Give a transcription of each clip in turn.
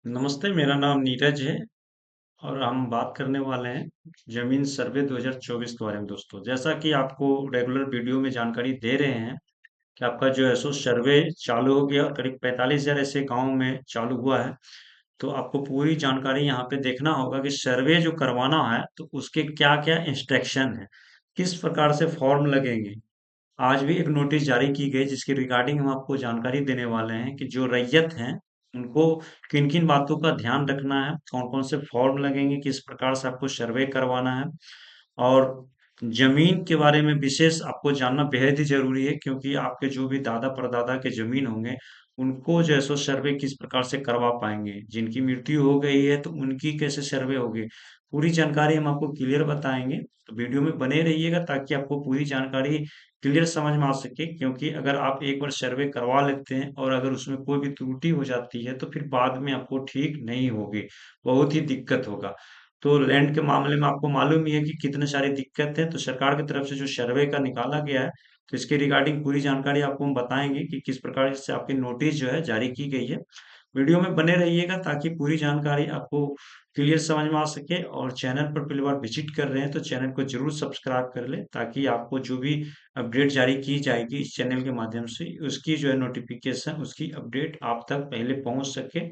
नमस्ते, मेरा नाम नीरज है और हम बात करने वाले हैं जमीन सर्वे 2024 के बारे में दोस्तों। जैसा कि आपको रेगुलर वीडियो में जानकारी दे रहे हैं कि आपका जो है सो सर्वे चालू हो गया और करीब 45,000 ऐसे गांव में चालू हुआ है। तो आपको पूरी जानकारी यहाँ पे देखना होगा कि सर्वे जो करवाना है तो उसके क्या क्या इंस्ट्रक्शन है, किस प्रकार से फॉर्म लगेंगे। आज भी एक नोटिस जारी की गई जिसके रिगार्डिंग हम आपको जानकारी देने वाले हैं कि जो रैयत हैं उनको किन किन बातों का ध्यान रखना है, कौन कौन से फॉर्म लगेंगे, किस प्रकार से आपको सर्वे करवाना है। और जमीन के बारे में विशेष आपको जानना बेहद ही जरूरी है, क्योंकि आपके जो भी दादा परदादा के जमीन होंगे उनको जो है सो सर्वे किस प्रकार से करवा पाएंगे। जिनकी मृत्यु हो गई है तो उनकी कैसे सर्वे होगी, पूरी जानकारी हम आपको क्लियर बताएंगे। तो वीडियो में बने रहिएगा ताकि आपको पूरी जानकारी क्लियर समझ में आ सके, क्योंकि अगर आप एक बार सर्वे करवा लेते हैं और अगर उसमें कोई भी त्रुटि हो जाती है तो फिर बाद में आपको ठीक नहीं होगी, बहुत ही दिक्कत होगा। तो लैंड के मामले में आपको मालूम ही है कि कितने सारी दिक्कत है। तो सरकार की तरफ से जो सर्वे का निकाला गया है तो इसके रिगार्डिंग पूरी जानकारी आपको हम बताएंगे कि किस प्रकार से आपकी नोटिस जो है जारी की गई है। वीडियो में बने रहिएगा ताकि पूरी जानकारी आपको क्लियर समझ में आ सके। और चैनल पर पहली बार विजिट कर रहे हैं तो चैनल को जरूर सब्सक्राइब कर ले, ताकि आपको जो भी अपडेट जारी की जाएगी इस चैनल के माध्यम से उसकी जो है नोटिफिकेशन, उसकी अपडेट आप तक पहले पहुंच सके।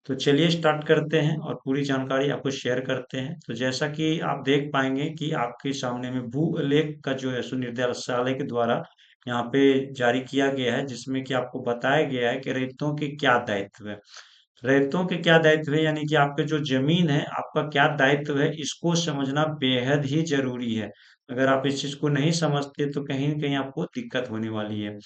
तो चलिए स्टार्ट करते हैं और पूरी जानकारी आपको शेयर करते हैं। तो जैसा कि आप देख पाएंगे कि आपके सामने में भू अलेख का जो है सो निर्देशालय के द्वारा यहाँ पे जारी किया गया है, जिसमें कि आपको बताया गया है कि रेतों के क्या दायित्व है। रेतों के क्या दायित्व है यानी कि आपके जो जमीन है आपका क्या दायित्व है, इसको समझना बेहद ही जरूरी है। अगर आप इस चीज को नहीं समझते तो कहीं न कहीं आपको दिक्कत होने वाली है।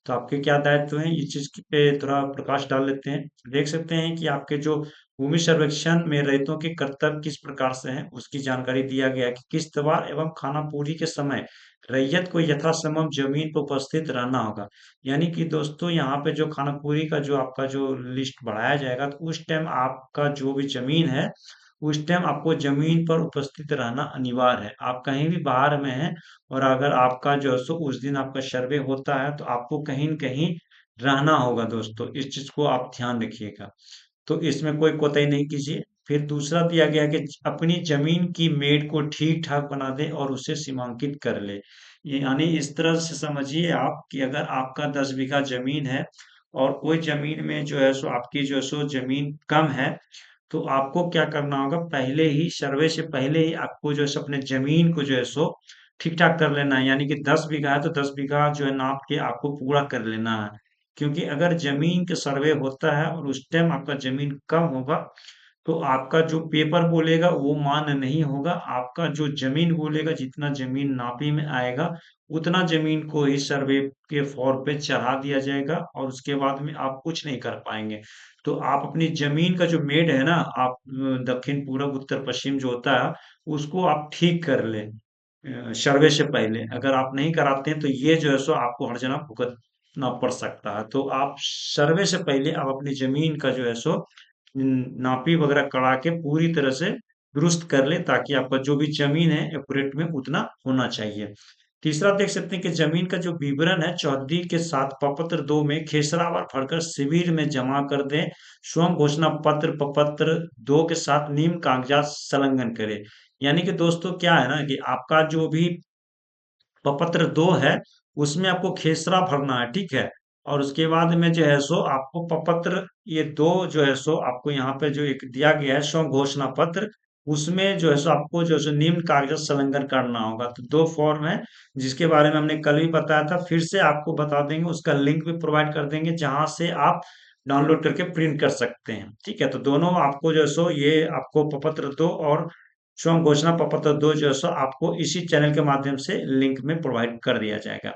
तो आपके क्या दायित्व हैं इस चीज पे थोड़ा प्रकाश डाल लेते हैं। देख सकते हैं कि आपके जो भूमि सर्वेक्षण में रैयतों के कर्तव्य किस प्रकार से हैं उसकी जानकारी दिया गया है कि किश्तवाड़ एवं खानापूरी के समय रैयत को यथासंभव जमीन पर उपस्थित रहना होगा। यानी कि दोस्तों यहाँ पे जो खानापूरी का जो आपका जो लिस्ट बढ़ाया जाएगा तो उस टाइम आपका जो भी जमीन है उस टाइम आपको जमीन पर उपस्थित रहना अनिवार्य है। आप कहीं भी बाहर में हैं और अगर आपका जो है सो उस दिन आपका सर्वे होता है तो आपको कहीं न कहीं रहना होगा दोस्तों, इस चीज को आप ध्यान रखिएगा। तो इसमें कोई कोताही नहीं कीजिए। फिर दूसरा दिया गया कि अपनी जमीन की मेड़ को ठीक ठाक बना दे और उसे सीमांकित कर ले। ये यानी इस तरह से समझिए आप कि अगर आपका 10 बीघा जमीन है और कोई जमीन में जो है सो आपकी जो है सो जमीन कम है, तो आपको क्या करना होगा, पहले ही सर्वे से पहले ही आपको जो है सो अपने जमीन को जो है सो ठीक ठाक कर लेना है। यानी कि 10 बीघा है तो 10 बीघा जो है नाप के आपको पूरा कर लेना है। क्योंकि अगर जमीन का सर्वे होता है और उस टाइम आपका जमीन कम होगा तो आपका जो पेपर बोलेगा वो मान्य नहीं होगा। आपका जो जमीन बोलेगा, जितना जमीन नापी में आएगा उतना जमीन को ही सर्वे के फॉर्म पे चढ़ा दिया जाएगा और उसके बाद में आप कुछ नहीं कर पाएंगे। तो आप अपनी जमीन का जो मेड है ना, आप दक्षिण पूरब उत्तर पश्चिम जो होता है उसको आप ठीक कर ले सर्वे से पहले। अगर आप नहीं कराते हैं तो ये जो है सो आपको हर जगह भुगतना पड़ सकता है। तो आप सर्वे से पहले आप अपनी जमीन का जो है सो नापी वगैरह करा के पूरी तरह से दुरुस्त कर ले, ताकि आपका जो भी जमीन है एक्यूरेट में उतना होना चाहिए। तीसरा देख सकते हैं कि जमीन का जो विवरण है चौधरी के साथ प्रपत्र 2 में खेसरावार भरकर शिविर में जमा कर दें। स्वयं घोषणा पत्र प्रपत्र 2 के साथ निम्न कागजात संलग्न करें। यानी कि दोस्तों क्या है ना कि आपका जो भी प्रपत्र 2 है उसमें आपको खेसरा भरना है, ठीक है। और उसके बाद में जो है सो आपको प्रपत्र ये 2 जो है सो आपको यहाँ पे जो एक दिया गया है स्व घोषणा पत्र, उसमें जो है सो आपको जो है सो निम्न कागजात संलग्न करना होगा। तो 2 फॉर्म है जिसके बारे में हमने कल भी बताया था, फिर से आपको बता देंगे, उसका लिंक भी प्रोवाइड कर देंगे जहां से आप डाउनलोड करके प्रिंट कर सकते हैं, ठीक है। तो दोनों आपको जो है सो ये आपको प्रपत्र 2 और स्वयं घोषणा प्रपत्र 2 जो है सो आपको इसी चैनल के माध्यम से लिंक में प्रोवाइड कर दिया जाएगा।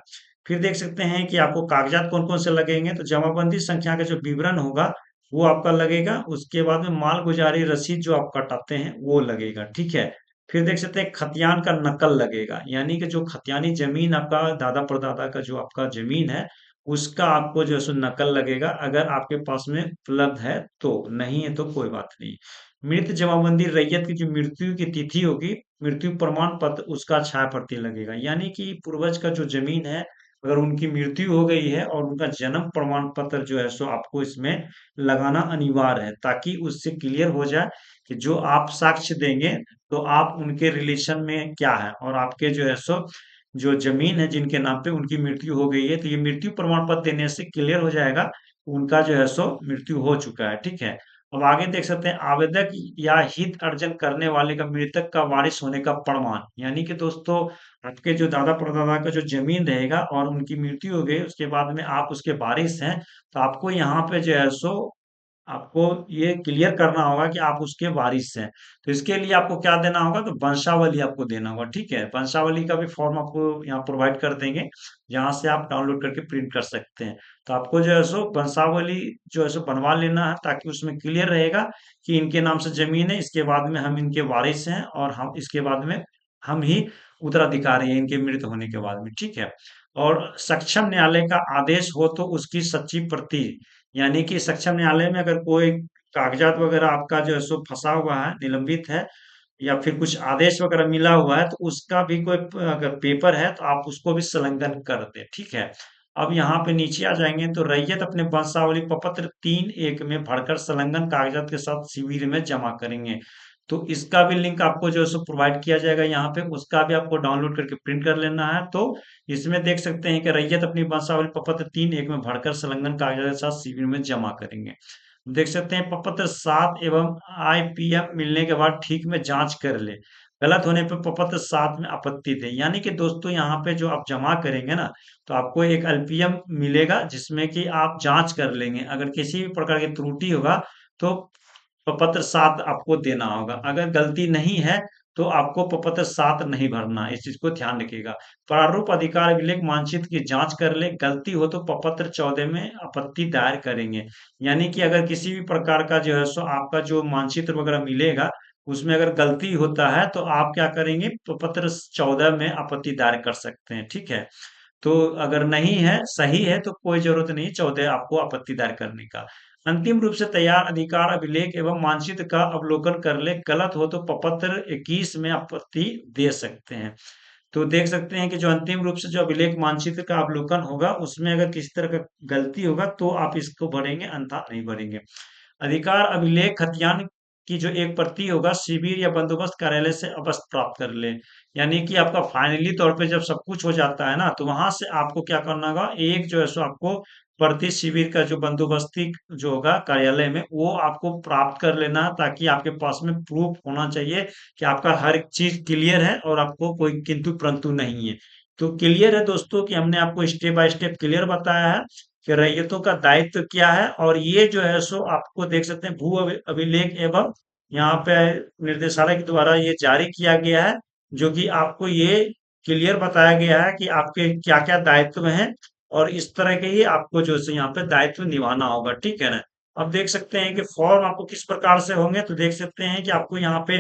फिर देख सकते हैं कि आपको कागजात कौन कौन से लगेंगे। तो जमाबंदी संख्या का जो विवरण होगा वो आपका लगेगा। उसके बाद में मालगुजारी रसीद जो आप कटाते हैं वो लगेगा, ठीक है। फिर देख सकते हैं खतियान का नकल लगेगा, यानी कि जो खतियानी जमीन आपका दादा परदादा का जो आपका जमीन है उसका आपको जो है सो नकल लगेगा, अगर आपके पास में उपलब्ध है तो। नहीं है तो कोई बात नहीं। मृत जमाबंदी रैयत की जो मृत्यु की तिथि होगी, मृत्यु प्रमाण पत्र उसका छाया प्रति लगेगा। यानी कि पूर्वज का जो जमीन है अगर उनकी मृत्यु हो गई है और उनका जन्म प्रमाण पत्र जो है सो आपको इसमें लगाना अनिवार्य है, ताकि उससे क्लियर हो जाए कि जो आप साक्ष्य देंगे तो आप उनके रिलेशन में क्या है, और आपके जो है सो जो जमीन है जिनके नाम पे उनकी मृत्यु हो गई है, तो ये मृत्यु प्रमाण पत्र देने से क्लियर हो जाएगा उनका जो है सो मृत्यु हो चुका है। ठीक है। अब आगे देख सकते हैं, आवेदक या हित अर्जन करने वाले का मृतक का वारिस होने का प्रमाण, यानी कि दोस्तों आपके जो दादा परदादा का जो जमीन रहेगा और उनकी मृत्यु हो गई उसके बाद में आप उसके वारिस हैं, तो आपको यहाँ पे जो है सो आपको ये क्लियर करना होगा कि आप उसके वारिस हैं। तो इसके लिए आपको क्या देना होगा, तो वंशावली आपको देना होगा। ठीक है। वंशावली का भी फॉर्म आपको यहाँ प्रोवाइड कर देंगे, जहाँ से आप डाउनलोड करके प्रिंट कर सकते हैं। तो आपको जो है सो वंशावली जो है सो बनवा लेना है, ताकि उसमें क्लियर रहेगा कि इनके नाम से जमीन है, इसके बाद में हम इनके वारिस हैं, और हम इसके बाद में हम ही उत्तराधिकारी हैं इनके मृत होने के बाद में। ठीक है। और सक्षम न्यायालय का आदेश हो तो उसकी सच्ची प्रति, यानी कि सक्षम न्यायालय में अगर कोई कागजात वगैरह आपका जो है सो फंसा हुआ है, निलंबित है, या फिर कुछ आदेश वगैरह मिला हुआ है, तो उसका भी कोई अगर पेपर है तो आप उसको भी संलग्न कर दें। ठीक है। अब यहाँ पे नीचे आ जाएंगे तो रैयत अपने वंशावली प्रपत्र 3(1) में भरकर संलग्न कागजात के साथ शिविर में जमा करेंगे। तो इसका भी लिंक आपको जो है सो प्रोवाइड किया जाएगा यहाँ पे, उसका भी आपको डाउनलोड करके प्रिंट कर लेना है। तो इसमें देख सकते हैं कि रैयत अपनी वंशावली प्रपत्र 3(1) में भरकर संलग्न कागजात के साथ शिविर में जमा करेंगे। देख सकते हैं प्रपत्र 7 एवं आईपीएम मिलने के बाद ठीक में जांच कर ले, गलत होने पर प्रपत्र 7 में आपत्ति दे। यानी कि दोस्तों यहाँ पे जो आप जमा करेंगे ना, तो आपको एक एलपीएम मिलेगा जिसमें कि आप जांच कर लेंगे, अगर किसी भी प्रकार की त्रुटि होगा तो प्रपत्र 7 आपको देना होगा। अगर गलती नहीं है तो आपको प्रपत्र 7 नहीं भरना है, इस चीज को ध्यान रखिएगा। प्रारूप अधिकार अभिलेख मानचित्र की जांच कर ले, गलती हो तो प्रपत्र 14 में आपत्ति दायर करेंगे। यानी कि अगर किसी भी प्रकार का जो है सो आपका जो मानचित्र वगैरह मिलेगा उसमें अगर गलती होता है तो आप क्या करेंगे, प्रपत्र 14 में आपत्ति दायर कर सकते हैं। ठीक है। तो अगर नहीं है, सही है, तो कोई जरूरत नहीं 14 आपको आपत्ति दायर करने का। अंतिम रूप से तैयार अधिकार अभिलेख एवं मानचित्र का अवलोकन कर ले, गलत हो तो प्रपत्र 21 में आपत्ति दे सकते हैं। तो देख सकते हैं कि जो अंतिम रूप से जो अभिलेख मानचित्र का अवलोकन होगा उसमें अगर किसी तरह का गलती होगा तो आप इसको भरेंगे, अन्यथा नहीं भरेंगे। अधिकार अभिलेख खतियान की जो एक प्रति होगा शिविर या बंदोबस्त कार्यालय से अवश्य प्राप्त कर ले। यानी कि आपका फाइनली तौर पे जब सब कुछ हो जाता है ना, तो वहां से आपको क्या करना होगा, एक जो है सो आपको प्रति शिविर का जो बंदोबस्ती जो होगा कार्यालय में वो आपको प्राप्त कर लेना है, ताकि आपके पास में प्रूफ होना चाहिए कि आपका हर एक चीज क्लियर है और आपको कोई किंतु परंतु नहीं है। तो क्लियर है दोस्तों कि हमने आपको स्टेप बाय स्टेप क्लियर बताया है कि रैयतों का दायित्व क्या है, और ये जो है सो आपको देख सकते हैं भू अभिलेख एवं यहाँ पे निर्देशालय के द्वारा ये जारी किया गया है, जो कि आपको ये क्लियर बताया गया है कि आपके क्या क्या दायित्व हैं, और इस तरह के ही आपको जो है यहाँ पे दायित्व निभाना होगा। ठीक है ना। अब देख सकते हैं कि फॉर्म आपको किस प्रकार से होंगे, तो देख सकते हैं कि आपको यहाँ पे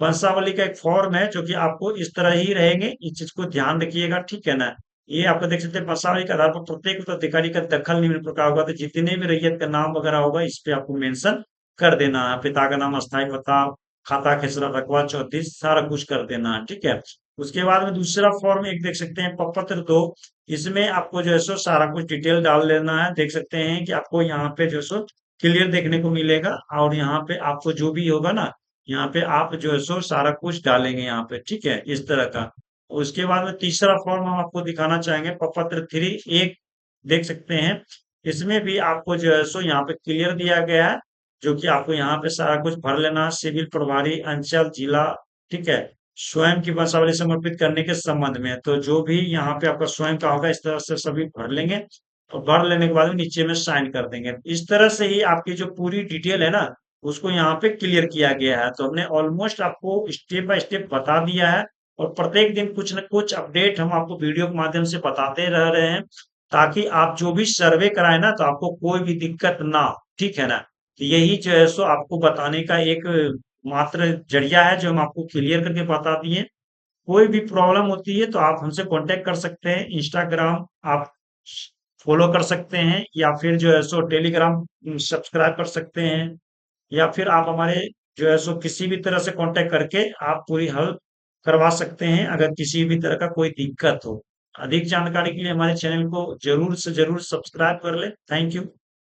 वंशावली का एक फॉर्म है जो कि आपको इस तरह ही रहेंगे, इस चीज को ध्यान रखिएगा। ठीक है ना। ये आपको देख सकते हैं वंशावली के आधार पर प्रत्येक उत्तराधिकारी का दखल निम्न प्रकार होगा, तो जितने भी रैयत का नाम वगैरह होगा इस पे आपको मेंशन कर देना है, पिता का नाम, अस्थायी पता, खाता खेसरा, रकबा, चौतीस, सारा कुछ कर देना है। ठीक है। उसके बाद में दूसरा फॉर्म एक देख सकते हैं प्रपत्र 2, इसमें आपको जो है सो सारा कुछ डिटेल डाल देना है। देख सकते हैं कि आपको यहाँ पे जो है सो क्लियर देखने को मिलेगा, और यहाँ पे आपको जो भी होगा ना, यहाँ पे आप जो है सो सारा कुछ डालेंगे यहाँ पे। ठीक है, इस तरह का। उसके बाद में तीसरा फॉर्म हम आपको दिखाना चाहेंगे प्रपत्र 3 एक, देख सकते हैं इसमें भी आपको जो है सो यहाँ पे क्लियर दिया गया है, जो कि आपको यहाँ पे सारा कुछ भर लेना है, सिविल प्रभारी, अंचल, जिला। ठीक है। स्वयं की वंशावली समर्पित करने के संबंध में, तो जो भी यहाँ पे आपका स्वयं का होगा इस तरह से सभी भर लेंगे, और भर लेने के बाद में नीचे में साइन कर देंगे। इस तरह से ही आपकी जो पूरी डिटेल है ना उसको यहाँ पे क्लियर किया गया है। तो हमने ऑलमोस्ट आपको स्टेप बाय स्टेप बता दिया है, और प्रत्येक दिन कुछ न कुछ अपडेट हम आपको वीडियो के माध्यम से बताते रह रहे हैं, ताकि आप जो भी सर्वे कराए ना तो आपको कोई भी दिक्कत ना हो। ठीक है ना। तो यही जो है सो आपको बताने का एक मात्र जरिया है जो हम आपको क्लियर करके बता दिए। कोई भी प्रॉब्लम होती है तो आप हमसे कांटेक्ट कर सकते हैं, इंस्टाग्राम आप फॉलो कर सकते हैं, या फिर जो है सो टेलीग्राम सब्सक्राइब कर सकते हैं, या फिर आप हमारे जो है सो किसी भी तरह से कांटेक्ट करके आप पूरी हेल्प करवा सकते हैं अगर किसी भी तरह का कोई दिक्कत हो। अधिक जानकारी के लिए हमारे चैनल को जरूर से जरूर सब्सक्राइब कर ले। Thank you.